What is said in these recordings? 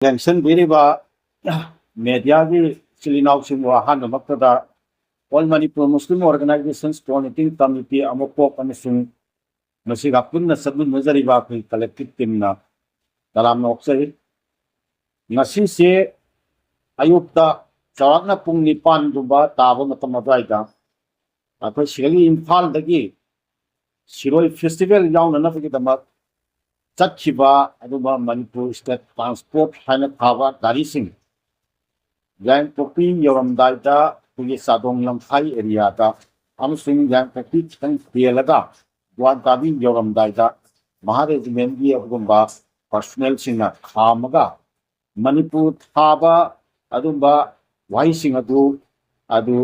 ꯌꯦꯡꯁꯟ ꯕꯤꯔꯤꯕ ꯃꯦꯗꯤꯌꯥꯒꯤ ꯏꯆꯤꯜ ꯏꯅꯥꯎꯁꯤꯡꯕꯨ ꯑꯍꯥꯟꯕꯃꯛꯇꯗ ꯑꯣꯜ ꯃꯅꯤꯄꯨꯔ ꯃꯨꯁꯂꯤꯝ organisations coordinating committee ꯑꯃꯄꯣꯛ ꯑꯃꯁꯨꯡ ꯃꯁꯤꯒ ꯄꯨꯟꯅ ꯆꯠꯃꯤꯟꯅꯖꯔꯤꯕ ꯑꯩꯈꯣꯏ ꯀꯂꯦꯛꯇꯤꯕ ꯇꯤꯝꯅ ꯇꯔꯥꯝꯅ ꯑꯣꯛꯆꯔꯤ ꯉꯁꯤꯁꯦ ꯑꯌꯨꯛꯇ ꯆꯥꯎꯔꯥꯛꯅ ꯄꯨꯡ 9ꯒꯨꯝꯕ ꯇꯥꯕ ꯃꯇꯝ ꯑꯗꯨꯋꯥꯏꯗ ꯑꯩꯈꯣꯏ ꯁꯤꯗꯒꯤ ꯏꯝꯐꯥꯜꯗꯒꯤ ꯁꯤꯔꯣꯏ ꯐꯦꯁꯇꯤꯚꯦꯜ ꯌꯥꯎꯅꯅꯕꯒꯤꯗꯃꯛ ꯆꯠꯈꯤꯕ ꯑꯗꯨꯒ ꯃꯅꯤꯄꯨꯔ ꯁ꯭ꯇꯦꯠ ꯇ꯭ꯔꯥꯟꯁꯄꯣꯔꯠ ꯍꯥꯏꯅ ꯊꯥꯕ ꯒꯥꯔꯤꯁꯤꯡ ꯌꯥꯏꯉꯪꯄꯣꯛꯄꯤ ꯌꯧꯔꯝꯗꯥꯏꯗ ꯑꯩꯈꯣꯏꯒꯤ ꯆꯥꯗꯣꯡ ꯂꯝꯈꯥꯏ ꯑꯦꯔꯤꯌꯥꯗ ꯑꯃꯁꯨꯡ ꯌꯥꯏꯉꯪꯄꯣꯛꯄꯤ ꯈꯤꯇꯪ ꯍꯦꯜꯂꯒ ꯒꯨꯋꯥꯟꯇꯥꯕꯤ ꯌꯧꯔꯝꯗꯥꯏꯗ ꯃꯍꯥ ꯔꯦꯖꯤꯃꯦꯟꯒꯤ ꯑꯗꯨꯒꯨꯝꯕ ꯄꯔꯁꯣꯅꯦꯜꯁꯤꯡꯅ ꯈꯥꯝꯃꯒ ꯃꯅꯤꯄꯨꯔ ꯊꯥꯕ ꯑꯗꯨꯝꯕ ꯋꯥꯍꯩꯁꯤꯡ ꯑꯗꯨ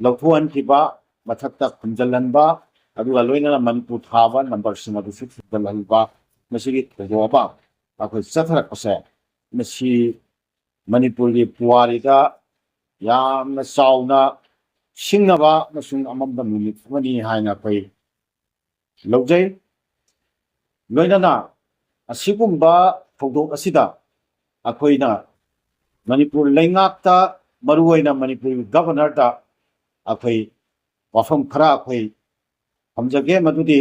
ꯂꯧꯊꯣꯛꯍꯟꯈꯤꯕ ꯃꯊꯛꯇ ꯈꯨꯝꯖꯤꯜꯍꯟꯕ ꯑꯗꯨꯒ ꯂꯣꯏꯅꯅ ꯃꯅꯤꯄꯨꯔ ꯊꯥꯕ ꯅꯝꯕꯔꯁꯤꯡ ꯑꯗꯨꯁꯨ ꯈꯨꯝꯖꯤꯜꯍꯟꯕ ꯃꯁꯤꯒꯤ ꯊꯧꯗꯣꯛ ꯑꯃ ꯑꯩꯈꯣꯏ ꯆꯠꯊꯔꯛꯄꯁꯦ ꯃꯁꯤ ꯃꯅꯤꯄꯨꯔꯒꯤ ꯄꯨꯋꯥꯔꯤꯗ ꯌꯥꯝꯅ ꯆꯥꯎꯅ ꯁꯤꯡꯅꯕ ꯑꯃꯁꯨꯡ ꯑꯃꯝꯕ ꯅꯨꯃꯤꯠ ꯑꯃꯅꯤ ꯍꯥꯏꯅ ꯑꯩꯈꯣꯏ ꯂꯧꯖꯩ ꯂꯣꯏꯅꯅ ꯑꯁꯤꯒꯨꯝꯕ ꯊꯧꯗꯣꯛ ꯑꯁꯤꯗ ꯑꯩꯈꯣꯏꯅ ꯃꯅꯤꯄꯨꯔ ꯂꯩꯉꯥꯛꯇ ꯃꯔꯨꯑꯣꯏꯅ ꯃꯅꯤꯄꯨꯔꯒꯤ ꯒꯚꯔꯅꯔꯗ ꯑꯩꯈꯣꯏ ꯋꯥꯐꯝ ꯈꯔ ꯑꯩꯈꯣꯏ ꯊꯝꯖꯒꯦ ꯃꯗꯨꯗꯤ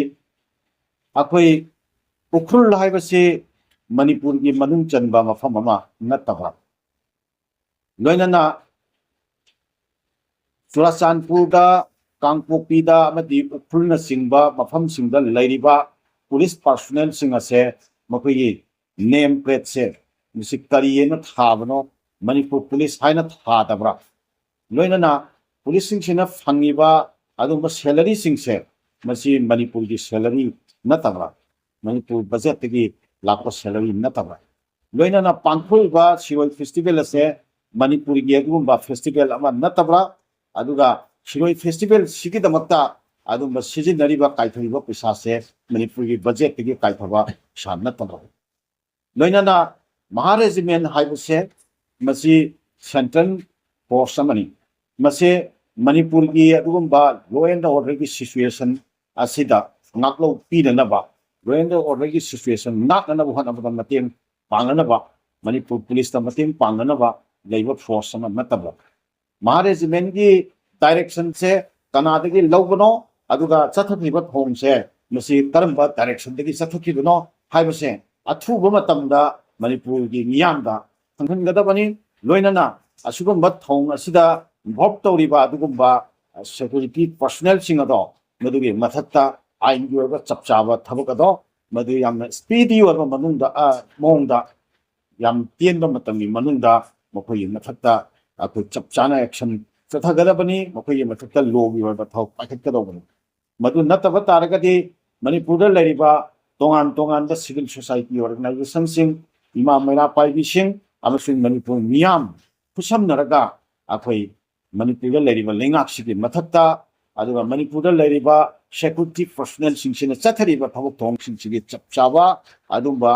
ꯑꯩꯈꯣꯏ ꯎꯈ꯭ꯔꯨꯜ ꯍꯥꯏꯕꯁꯤ ꯃꯅꯤꯄꯨꯔꯒꯤ ꯃꯅꯨꯡ ꯆꯟꯕ ꯃꯐꯝ ꯑꯃ ꯅꯠꯇꯕ ꯂꯣꯏꯅꯅ ꯆꯨꯔꯥꯆꯥꯟꯄꯨꯔꯗ ꯀꯥꯡꯄꯣꯛꯄꯤꯗ ꯑꯃꯗꯤ ꯎꯈ꯭ꯔꯨꯜꯅꯆꯤꯡꯕ ꯃꯐꯝꯁꯤꯡꯗ ꯂꯩꯔꯤꯕ ꯄꯨꯂꯤꯁ ꯄꯥꯔꯁꯣꯅꯦꯜꯁꯤꯡ ꯑꯁꯦ ꯃꯈꯣꯏꯒꯤ ꯅꯦꯝ ꯄ꯭ꯂꯦꯠꯁꯦ ꯃꯁꯤ ꯀꯔꯤꯅ ꯊꯥꯕꯅꯣ ꯃꯅꯤꯄꯨꯔ ꯄꯨꯂꯤꯁ ꯍꯥꯏꯅ ꯊꯥꯗꯕ꯭ꯔꯥ ꯂꯣꯏꯅꯅ ꯄꯨꯂꯤꯁꯁꯤꯡꯁꯤꯅ ꯐꯪꯉꯤꯕ ꯑꯗꯨꯒꯨꯝꯕ ꯁꯦꯂꯔꯤꯁꯤꯡꯁꯦ ꯃꯁꯤ ꯃꯅꯤꯄꯨꯔꯒꯤ ꯁꯦꯂꯔꯤ ꯅꯠꯇꯕ꯭ꯔꯥ ꯃꯅꯤꯄꯨꯔ ꯕꯖꯦꯠꯇꯒꯤ ꯂꯥꯛꯄ ꯁꯦꯂꯔꯤ ꯅꯠꯇꯕ꯭ꯔꯥ ꯂꯣꯏꯅꯅ ꯄꯥꯡꯊꯣꯛꯏꯕ ꯁꯤꯔꯣꯏ ꯐꯦꯁꯇꯤꯚꯦꯜ ꯑꯁꯦ ꯃꯅꯤꯄꯨꯔꯒꯤ ꯑꯗꯨꯒꯨꯝꯕ ꯐꯦꯁꯇꯤꯚꯦꯜ ꯑꯃ ꯅꯠꯇꯕ꯭ꯔꯥ ꯑꯗꯨꯒ ꯁꯤꯔꯣꯏ ꯐꯦꯁꯇꯤꯚꯦꯜꯁꯤꯒꯤꯗꯃꯛꯇ ꯑꯗꯨꯝꯕ ꯁꯤꯖꯤꯟꯅꯔꯤꯕ ꯀꯥꯏꯊꯔꯤꯕ ꯄꯩꯁꯥꯁꯦ ꯃꯅꯤꯄꯨꯔꯒꯤ ꯕꯖꯦꯠꯇꯒꯤ ꯀꯥꯏꯊꯕ ꯄꯩꯁꯥ ꯅꯠꯇꯕ꯭ꯔꯥ ꯂꯣꯏꯅꯅ ꯃꯍꯥ ꯔꯦꯖꯤꯃꯦꯟ ꯍꯥꯏꯕꯁꯦ ꯃꯁꯤ ꯁꯦꯟꯇ꯭ꯔꯦꯜ ꯐꯣꯔꯁ ꯑꯃꯅꯤ ꯃꯁꯤ ꯃꯅꯤꯄꯨꯔꯒꯤ ꯑꯗꯨꯒꯨꯝꯕ ꯂꯣ ꯑꯦꯟ ꯑꯣꯔꯗꯔꯒꯤ ꯁꯤꯆꯨꯋꯦꯁꯟ ꯑꯁꯤꯗ ꯉꯥꯛꯂꯧ ꯄꯤꯅꯅꯕ ꯂꯣ ꯑꯦꯟ ꯑꯣꯔꯗꯔꯒꯤ ꯁꯤꯆꯨꯋꯦꯁꯟ ꯉꯥꯛꯅꯅꯕ ꯍꯣꯠꯅꯕꯗ ꯃꯇꯦꯡ ꯄꯥꯡꯅꯅꯕ ꯃꯅꯤꯄꯨꯔ ꯄꯨꯂꯤꯁꯇ ꯃꯇꯦꯡ ꯄꯥꯡꯅꯅꯕ ꯂꯩꯕ ꯐꯣꯔꯁ ꯑꯃ ꯅꯠꯇꯕ ꯃꯍꯥ ꯔꯦꯖꯤꯃꯦꯟꯒꯤ ꯗꯥꯏꯔꯦꯛꯁꯟꯁꯦ ꯀꯅꯥꯗꯒꯤ ꯂꯧꯕꯅꯣ ꯑꯗꯨꯒ ꯆꯠꯊꯈꯤꯕ ꯊꯣꯡꯁꯦ ꯃꯁꯤ ꯀꯔꯝꯕ ꯗꯥꯏꯔꯦꯛꯁꯟꯗꯒꯤ ꯆꯠꯊꯈꯤꯕꯅꯣ ꯍꯥꯏꯕꯁꯦ ꯑꯊꯨꯕ ꯃꯇꯝꯗ ꯃꯅꯤꯄꯨꯔꯒꯤ ꯃꯤꯌꯥꯝꯗ ꯈꯪꯍꯟꯒꯗꯕꯅꯤ ꯂꯣꯏꯅꯅ ꯑꯁꯤꯒꯨꯝꯕ ꯊꯧ ꯑꯁꯤꯗ ꯏꯟꯚꯣꯜꯕ ꯇꯧꯔꯤꯕ ꯑꯗꯨꯒꯨꯝꯕ ꯁꯦꯀꯨꯔꯤꯇꯤ ꯄꯔꯁꯣꯅꯦꯜꯁꯤꯡ ꯑꯗꯣ ꯃꯗꯨꯒꯤ ꯃꯊꯛꯇ ꯑꯥꯏꯟꯒꯤ ꯑꯣꯏꯕ ꯆꯞ ꯆꯥꯕ ꯊꯕꯛ ꯑꯗꯣ ꯃꯗꯨ ꯌꯥꯝꯅ ꯁ꯭ꯄꯤꯗꯤ ꯑꯣꯏꯕ ꯃꯑꯣꯡꯗ ꯌꯥꯝ ꯇꯦꯟꯕ ꯃꯇꯝꯒꯤ ꯃꯅꯨꯡꯗ ꯃꯈꯣꯏꯒꯤ ꯃꯊꯛꯇ ꯑꯩꯈꯣꯏ ꯆꯞ ꯆꯥꯅ ꯑꯦꯛꯁꯟ ꯆꯠꯊꯒꯗꯕꯅꯤ ꯃꯈꯣꯏꯒꯤ ꯃꯊꯛꯇ ꯂꯣꯒꯤ ꯑꯣꯏꯕ ꯊꯕꯛ ꯄꯥꯏꯈꯠꯀꯗꯧꯕꯅꯤ ꯃꯗꯨ ꯅꯠꯇꯕ ꯇꯥꯔꯒꯗꯤ ꯃꯅꯤꯄꯨꯔꯗ ꯂꯩꯔꯤꯕ ꯇꯣꯉꯥꯟ ꯇꯣꯉꯥꯟꯕ ꯁꯤꯚꯤꯜ ꯁꯣꯁꯥꯏꯇꯤ ꯑꯣꯔꯒꯅꯥꯏꯖꯦꯁꯟꯁꯤꯡ ꯏꯃꯥ ꯃꯩꯔꯥ ꯄꯥꯏꯕꯤꯁꯤꯡ ꯑꯃꯁꯨꯡ ꯃꯅꯤꯄꯨꯔ ꯃꯤꯌꯥꯝ ꯈꯨꯠꯁꯝꯅꯔꯒ ꯑꯩꯈꯣꯏ ꯃꯅꯤꯄꯨꯔꯗ ꯂꯩꯔꯤꯕ ꯂꯩꯉꯥꯛꯁꯤꯒꯤ ꯃꯊꯛꯇ ꯑꯗꯨꯒ ꯃꯅꯤꯄꯨꯔꯗ ꯂꯩꯔꯤꯕ ꯁꯦꯀꯨꯔꯤꯇꯤ ꯄꯔꯁꯣꯅꯦꯜꯁꯤꯡꯁꯤꯅ ꯆꯠꯊꯔꯤꯕ ꯊꯕꯛ ꯊꯧꯔꯝꯁꯤꯡꯁꯤꯒꯤ ꯆꯞ ꯆꯥꯕ ꯑꯗꯨꯝꯕ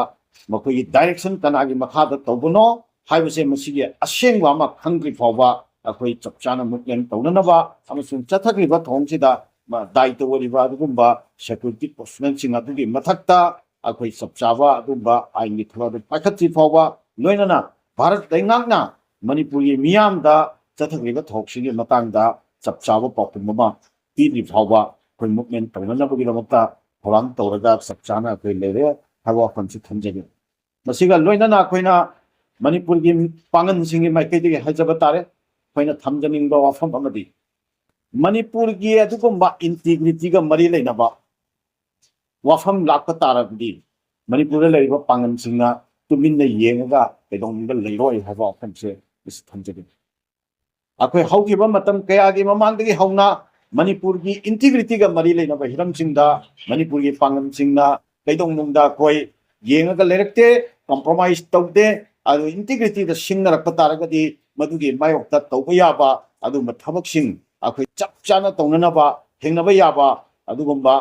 ꯃꯈꯣꯏꯒꯤ ꯗꯥꯏꯔꯦꯛꯁꯟ ꯀꯅꯥꯒꯤ ꯃꯈꯥꯗ ꯇꯧꯕꯅꯣ ꯍꯥꯏꯕꯁꯦ ꯃꯁꯤꯒꯤ ꯑꯁꯦꯡꯕ ꯑꯃ ꯈꯪꯗ꯭ꯔꯤ ꯐꯥꯎꯕ ꯑꯩꯈꯣꯏ ꯆꯞ ꯆꯥꯅ ꯃꯨꯞꯃꯦꯟ ꯇꯧꯅꯅꯕ ꯑꯃꯁꯨꯡ ꯆꯠꯊꯈ꯭ꯔꯤꯕ ꯊꯧꯑꯣꯡꯁꯤꯗ ꯗꯥꯏꯇ ꯑꯣꯏꯔꯤꯕ ꯑꯗꯨꯒꯨꯝꯕ ꯁꯦꯀꯨꯔꯤꯇꯤ ꯄꯔꯁꯣꯅꯦꯜꯁꯤꯡ ꯑꯗꯨꯒꯤ ꯃꯊꯛꯇ ꯑꯩꯈꯣꯏ ꯆꯞ ꯆꯥꯕ ꯑꯗꯨꯝꯕ ꯑꯥꯏꯟꯒꯤ ꯊꯕꯛ ꯑꯗꯨ ꯄꯥꯏꯈꯠꯇ꯭ꯔꯤ ꯐꯥꯎꯕ ꯂꯣꯏꯅꯅ ꯚꯥꯔꯠ ꯂꯩꯉꯥꯛꯅ ꯃꯅꯤꯄꯨꯔꯒꯤ ꯃꯤꯌꯥꯝꯗ ꯆꯠꯊꯈ꯭ꯔꯤꯕ ꯊꯧꯑꯣꯡꯁꯤꯒꯤ ꯃꯇꯥꯡꯗ ꯆꯞ ꯆꯥꯕ ꯄꯥꯎꯈꯨꯝ ꯑꯃ ꯄꯤꯗ꯭ꯔꯤ ꯐꯥꯎꯕ ꯑꯩꯈꯣꯏ ꯃꯨꯞꯃꯦꯟ ꯇꯧꯅꯅꯕꯒꯤꯗꯃꯛꯇ ꯊꯧꯔꯥꯡ ꯇꯧꯔꯒ ꯆꯞ ꯆꯥꯅ ꯑꯩꯈꯣꯏ ꯂꯩꯔꯦ ꯍꯥꯏꯕ ꯋꯥꯐꯝꯁꯤ ꯊꯝꯖꯒꯦ ꯃꯁꯤꯒ ꯂꯣꯏꯅꯅ ꯑꯩꯈꯣꯏꯅ ꯃꯅꯤꯄꯨꯔꯒꯤ ꯄꯥꯡꯒꯜꯁꯤꯡꯒꯤ ꯃꯥꯏꯀꯩꯗꯒꯤ ꯍꯥꯏꯖꯕ ꯇꯥꯔꯦ ꯑꯩꯈꯣꯏꯅ ꯊꯝꯖꯅꯤꯡꯕ ꯋꯥꯐꯝ ꯑꯃꯗꯤ ꯃꯅꯤꯄꯨꯔꯒꯤ ꯑꯗꯨꯒꯨꯝꯕ ꯏꯟꯇꯤꯒ꯭ꯔꯤꯇꯤꯒ ꯃꯔꯤ ꯂꯩꯅꯕ ꯋꯥꯐꯝ ꯂꯥꯛꯄ ꯇꯥꯔꯕꯗꯤ ꯃꯅꯤꯄꯨꯔꯗ ꯂꯩꯔꯤꯕ ꯄꯥꯡꯒꯜꯁꯤꯡꯅ ꯇꯨꯃꯤꯟꯅ ꯌꯦꯡꯉꯒ ꯀꯩꯗꯧꯅꯨꯡꯗ ꯂꯩꯔꯣꯏ ꯍꯥꯏꯕ ꯋꯥꯐꯝꯁꯦ ꯃꯁꯤ ꯊꯝꯖꯒꯦ ꯑꯩꯈꯣꯏ ꯍꯧꯈꯤꯕ ꯃꯇꯝ ꯀꯌꯥꯒꯤ ꯃꯃꯥꯡꯗꯒꯤ ꯍꯧꯅ ꯃꯅꯤꯄꯨꯔꯒꯤ ꯏꯟꯇꯤꯒ꯭ꯔꯤꯇꯤꯒ ꯃꯔꯤ ꯂꯩꯅꯕ ꯍꯤꯔꯝꯁꯤꯡꯗ ꯃꯅꯤꯄꯨꯔꯒꯤ ꯄꯥꯡꯒꯜꯁꯤꯡꯅ ꯀꯩꯗꯧꯅꯨꯡꯗ ꯑꯩꯈꯣꯏ ꯌꯦꯡꯉꯒ ꯂꯩꯔꯛꯇꯦ ꯀꯝꯄ꯭ꯔꯣꯃꯥꯏꯁ ꯇꯧꯗꯦ ꯑꯗꯨ ꯏꯟꯇꯤꯒ꯭ꯔꯤꯇꯤꯗ ꯁꯤꯡꯅꯔꯛꯄ ꯇꯥꯔꯒꯗꯤ ꯃꯗꯨꯒꯤ ꯃꯥꯌꯣꯛꯇ ꯇꯧꯕ ꯌꯥꯕ ꯑꯗꯨꯒꯨꯝꯕ ꯊꯕꯛꯁꯤꯡ ꯑꯩꯈꯣꯏ ꯆꯞ ꯆꯥꯅ ꯇꯧꯅꯅꯕ ꯊꯦꯡꯅꯕ ꯌꯥꯕ ꯑꯗꯨꯒꯨꯝꯕ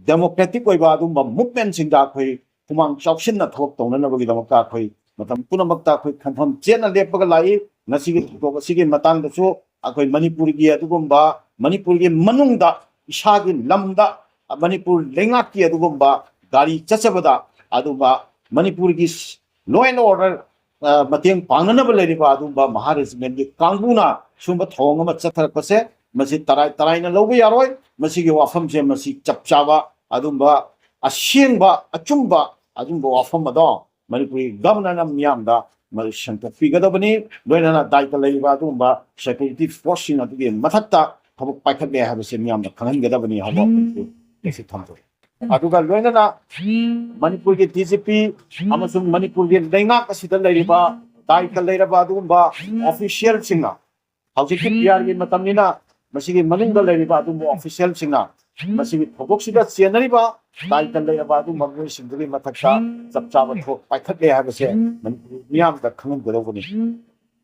ꯗꯦꯃꯣꯀ꯭ꯔꯦꯇꯤꯛ ꯑꯣꯏꯕ ꯑꯗꯨꯒꯨꯝꯕ ꯃꯨꯞꯃꯦꯟꯁꯤꯡꯗ ꯑꯩꯈꯣꯏ ꯈꯨꯃꯥꯡ ꯆꯥꯎꯁꯤꯟꯅ ꯊꯕꯛ ꯇꯧꯅꯅꯕꯒꯤꯗꯃꯛꯇ ꯑꯩꯈꯣꯏ ꯃꯇꯝ ꯄꯨꯝꯅꯃꯛꯇ ꯑꯩꯈꯣꯏ ꯈꯟꯐꯝ ꯆꯦꯠꯅ ꯂꯦꯞꯄꯒ ꯂꯥꯛꯏ ꯉꯁꯤꯒꯤ ꯊꯧꯗꯣꯛ ꯑꯁꯤꯒꯤ ꯃꯇꯥꯡꯗꯁꯨ ꯑꯩꯈꯣꯏ ꯃꯅꯤꯄꯨꯔꯒꯤ ꯑꯗꯨꯒꯨꯝꯕ ꯃꯅꯤꯄꯨꯔꯒꯤ ꯃꯅꯨꯡꯗ ꯏꯁꯥꯒꯤ ꯂꯝꯗ ꯃꯅꯤꯄꯨꯔ ꯂꯩꯉꯥꯛꯀꯤ ꯑꯗꯨꯒꯨꯝꯕ ꯒꯥꯔꯤ ꯆꯠꯆꯕꯗ ꯑꯗꯨꯒ ꯃꯅꯤꯄꯨꯔꯒꯤ ꯂꯣ ꯑꯦꯟ ꯑꯣꯔꯗꯔ ꯃꯇꯦꯡ ꯄꯥꯡꯅꯅꯕ ꯂꯩꯔꯤꯕ ꯑꯗꯨꯒꯨꯝꯕ ꯃꯍꯥ ꯔꯦꯖꯤꯃꯦꯟꯒꯤ ꯀꯥꯡꯕꯨꯅ ꯁꯨꯝꯕ ꯊꯧꯑꯣꯡ ꯑꯃ ꯆꯠꯊꯔꯛꯄꯁꯦ ꯃꯁꯤ ꯇꯔꯥꯏꯅ ꯂꯧꯕ ꯌꯥꯔꯣꯏ ꯃꯁꯤꯒꯤ ꯋꯥꯐꯝꯁꯦ ꯃꯁꯤ ꯆꯞ ꯆꯥꯕ ꯑꯗꯨꯝꯕ ꯑꯁꯦꯡꯕ ꯑꯆꯨꯝꯕ ꯑꯗꯨꯝꯕ ꯋꯥꯐꯝ ꯑꯗꯣ ꯃꯅꯤꯄꯨꯔꯤ ꯒꯚꯔꯅꯔꯅ ꯃꯤꯌꯥꯝꯗ ꯃꯗꯨ ꯁꯦꯡꯗꯣꯛꯄꯤꯒꯗꯕꯅꯤ ꯂꯣꯏꯅꯅ ꯗꯥꯏꯇ ꯂꯩꯔꯤꯕ ꯑꯗꯨꯒꯨꯝꯕ ꯁꯦꯀ꯭ꯌꯨꯔꯤꯇꯤ ꯐꯣꯔꯁꯁꯤꯡ ꯑꯗꯨꯒꯤ ꯃꯊꯛꯇ ꯊꯕꯛ ꯄꯥꯏꯈꯠꯂꯦ ꯍꯥꯏꯕꯁꯦ ꯃꯤꯌꯥꯝꯗ ꯈꯪꯍꯟꯒꯗꯕꯅꯤ ꯍꯥꯏꯕ ꯑꯩꯁꯤ ꯊꯝꯖꯩ ꯑꯗꯨꯒ ꯂꯣꯏꯅꯅ ꯃꯅꯤꯄꯨꯔꯒꯤ ꯗꯤꯖꯤꯄꯤ ꯑꯃꯁꯨꯡ ꯃꯅꯤꯄꯨꯔꯒꯤ ꯂꯩꯉꯥꯛ ꯑꯁꯤꯗ ꯂꯩꯔꯤꯕ ꯗꯥꯏꯇ ꯂꯩꯔꯕ ꯑꯗꯨꯒꯨꯝꯕ ꯑꯣꯐꯤꯁꯤꯌꯦꯜꯁꯤꯡꯅ ꯍꯧꯖꯤꯛꯀꯤ ꯄꯤआꯔꯒꯤ ꯃꯇꯝꯅꯤꯅ ꯃꯁꯤꯒꯤ ꯃꯅꯨꯡꯗ ꯂꯩꯔꯤꯕ ꯑꯗꯨꯒꯨꯝꯕ ꯑꯣꯐꯤꯁꯤꯌꯦꯜꯁꯤꯡꯅ ꯃꯁꯤꯒꯤ ꯊꯧꯗꯣꯛꯁꯤꯗ ꯆꯦꯟꯅꯔꯤꯕ ꯗꯥꯏꯇ ꯂꯩꯔꯕ ꯑꯗꯨꯒꯨꯝꯕ ꯃꯤꯑꯣꯏꯁꯤꯡꯗꯨꯒꯤ ꯃꯊꯛꯇ ꯆꯞ ꯆꯥꯕ ꯊꯕꯛ ꯄꯥꯏꯈꯠꯂꯦ ꯍꯥꯏꯕꯁꯦ ꯃꯅꯤꯄꯨꯔꯤ ꯃꯤꯌꯥꯝꯗ ꯈꯪꯍꯟꯒꯗꯧꯕꯅꯤ